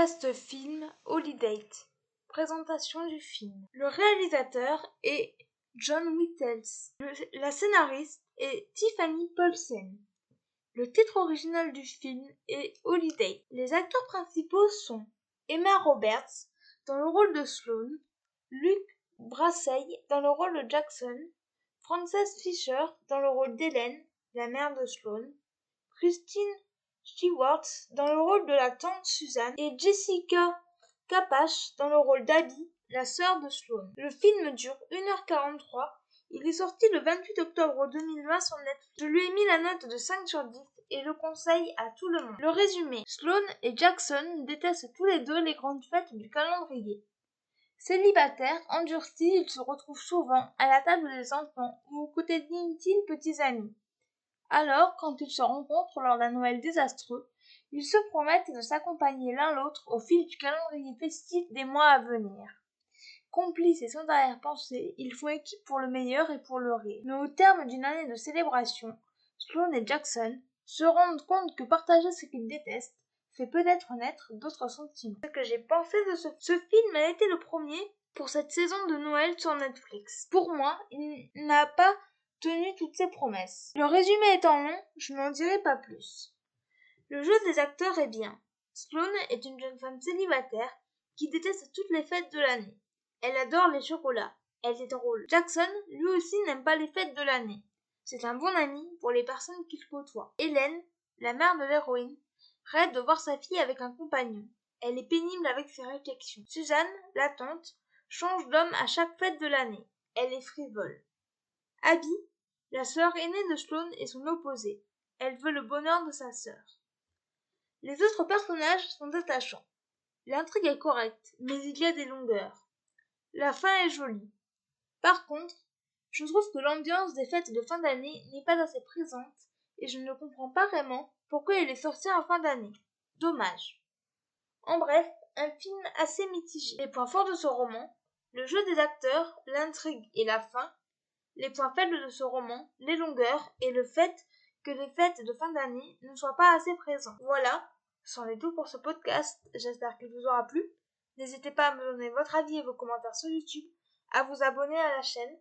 podcast film Holiday. Présentation du film. Le réalisateur est John Whittles. La scénariste est Tiffany Paulsen. Le titre original du film est Holiday. Les acteurs principaux sont Emma Roberts dans le rôle de Sloane, Luke Bracey dans le rôle de Jackson, Frances Fisher dans le rôle d'Hélène, la mère de Sloane, Kristen Stewart dans le rôle de la tante Susan et Jessica Capache dans le rôle d'Abby, la sœur de Sloane. Le film dure 1h43. Il est sorti le 28 octobre 2020 sur Netflix. Je lui ai mis la note de 5 sur 10 et le conseille à tout le monde. Le résumé. Sloane et Jackson détestent tous les deux les grandes fêtes du calendrier. Célibataires, endurcis, ils se retrouvent souvent à la table des enfants ou aux côtés d'inutiles petits amis. Alors, quand ils se rencontrent lors d'un Noël désastreux, ils se promettent de s'accompagner l'un l'autre au fil du calendrier festif des mois à venir. Complices et sans arrière-pensée, ils font équipe pour le meilleur et pour le rire. Mais au terme d'une année de célébration, Sloane et Jackson se rendent compte que partager ce qu'ils détestent fait peut-être naître d'autres sentiments. Ce que j'ai pensé de ce film a été le premier pour cette saison de Noël sur Netflix. Pour moi, il n'a pas tenu toutes ses promesses. Le résumé étant long, je n'en dirai pas plus. Le jeu des acteurs est bien. Sloane est une jeune femme célibataire qui déteste toutes les fêtes de l'année. Elle adore les chocolats. Elle est drôle. Jackson, lui aussi, n'aime pas les fêtes de l'année. C'est un bon ami pour les personnes qu'il côtoie. Hélène, la mère de l'héroïne, rêve de voir sa fille avec un compagnon. Elle est pénible avec ses réflexions. Suzanne, la tante, change d'homme à chaque fête de l'année. Elle est frivole. Abby, la sœur aînée de Sloane, est son opposée. Elle veut le bonheur de sa sœur. Les autres personnages sont attachants. L'intrigue est correcte, mais il y a des longueurs. La fin est jolie. Par contre, je trouve que l'ambiance des fêtes de fin d'année n'est pas assez présente et je ne comprends pas vraiment pourquoi il est sorti en fin d'année. Dommage. En bref, un film assez mitigé. Les points forts de ce roman, le jeu des acteurs, l'intrigue et la fin. Les points faibles de ce roman, les longueurs et le fait que les fêtes de fin d'année ne soient pas assez présentes. Voilà, c'en est tout pour ce podcast. J'espère qu'il vous aura plu. N'hésitez pas à me donner votre avis et vos commentaires sur YouTube, à vous abonner à la chaîne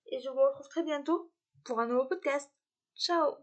et je vous retrouve très bientôt pour un nouveau podcast. Ciao!